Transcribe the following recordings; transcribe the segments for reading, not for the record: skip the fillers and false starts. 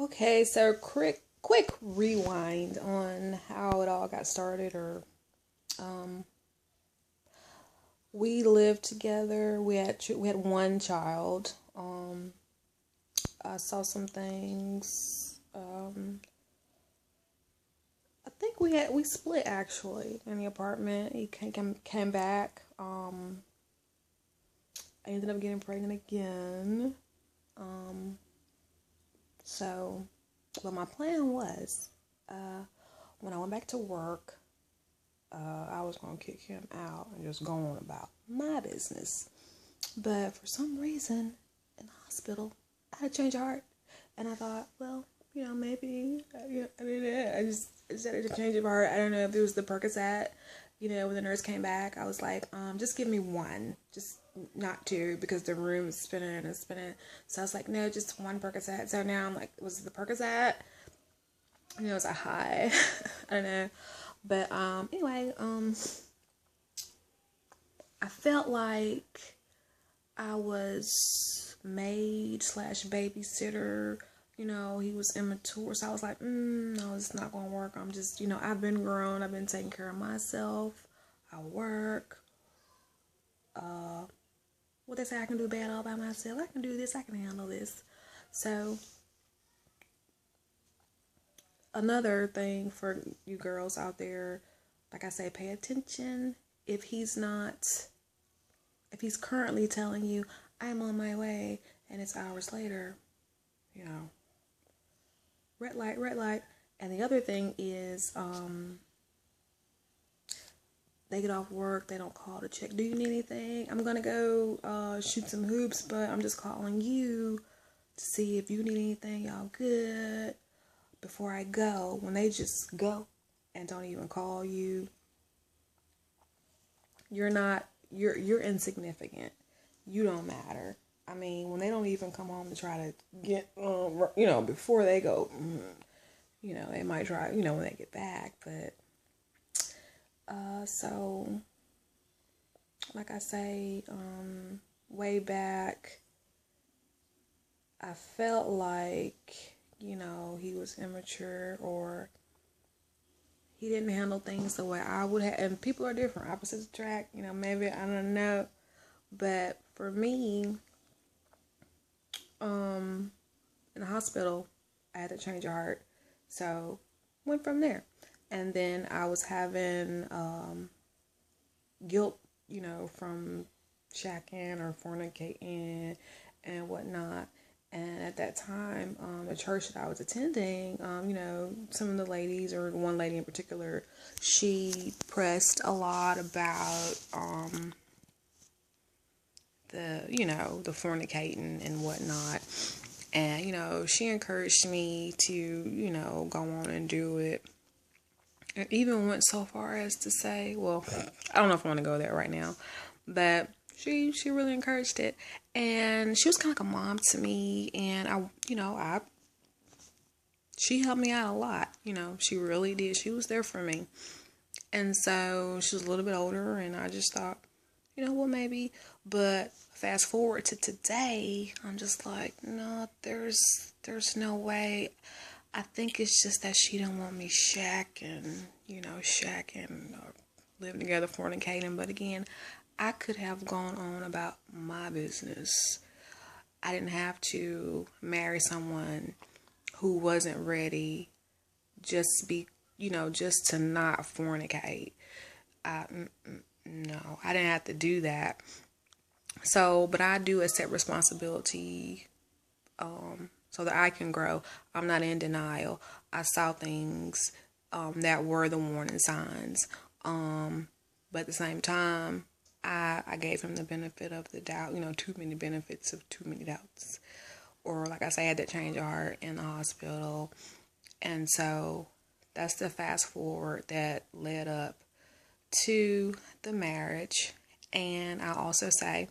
Okay, so quick rewind on how it all got started. Or um, we lived together. We had one child. I saw some things. I think we split actually in the apartment. He came back. I ended up getting pregnant again. Um, so, but my plan was, uh, when I went back to work, I was gonna kick him out and just go on about my business. But for some reason, in the hospital, I had a change of heart, and I thought, well, maybe, I just had a change of heart. I don't know if it was the Percocet. When the nurse came back, I was like, just give me one, just not two, because the room is spinning and spinning. So I was like, no, just one Percocet. So now I'm like, was it the Percocet? It was a high. I don't know. But anyway, I felt like I was maid slash babysitter. He was immature, so I was like, no, it's not gonna work. I'm just, I've been grown. I've been taking care of myself. I work. What they say, I can do bad all by myself. I can do this. I can handle this. So another thing for you girls out there, like I say, pay attention. If he's currently telling you, I'm on my way, and it's hours later, you know, red light, red light. And the other thing is, they get off work, they don't call to check, do you need anything? I'm gonna go shoot some hoops, but I'm just calling you to see if you need anything. Y'all good? Before I go, when they just go and don't even call you, you're insignificant. You don't matter. I mean, when they don't even come home to try to get, before they go, they might try, when they get back. But, so, like I say, way back, I felt like, he was immature, or he didn't handle things the way I would have. And people are different, opposites attract, maybe, I don't know. But for me, in the hospital, I had to change a heart. So went from there. And then I was having guilt, from shacking or fornicating and whatnot. And at that time, the church that I was attending, some of the ladies, or one lady in particular, she pressed a lot about the fornicating and whatnot. And, she encouraged me to, go on and do it. And even went so far as to say, well, I don't know if I want to go there right now, but she really encouraged it. And she was kind of like a mom to me. And she helped me out a lot. She really did. She was there for me. And so she was a little bit older, and I just thought, well, maybe. But fast forward to today, I'm just like, no, there's no way. I think it's just that she didn't want me shacking, or living together, fornicating. But again, I could have gone on about my business. I didn't have to marry someone who wasn't ready, just to not fornicate. No, I didn't have to do that. So, but I do accept responsibility, so that I can grow. I'm not in denial. I saw things that were the warning signs. But at the same time, I gave him the benefit of the doubt. Too many benefits of too many doubts. Or like I say, I had to change of heart in the hospital. And so that's the fast forward that led up to the marriage. And I also say,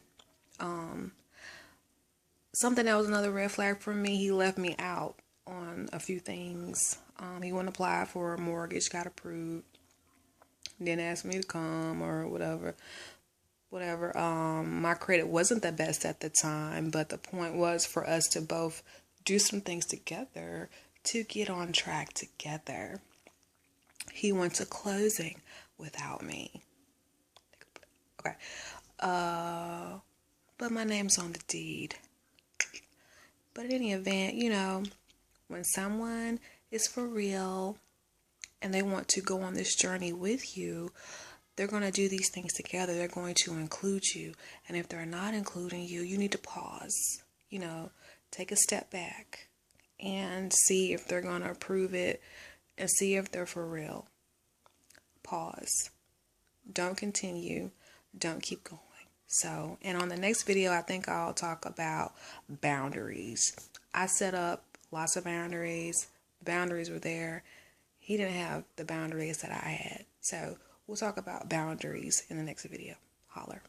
something that was another red flag for me, he left me out on a few things. He wouldn't apply for a mortgage, got approved, didn't ask me to come or whatever. My credit wasn't the best at the time, but the point was for us to both do some things together to get on track together. He went to closing without me. Okay. But my name's on the deed. But in any event, when someone is for real and they want to go on this journey with you, they're going to do these things together. They're going to include you. And if they're not including you, you need to pause, take a step back and see if they're going to approve it and see if they're for real. Pause. Don't continue. Don't keep going. So, and on the next video, I think I'll talk about boundaries. I set up lots of boundaries. Boundaries were there. He didn't have the boundaries that I had. So, we'll talk about boundaries in the next video. Holler.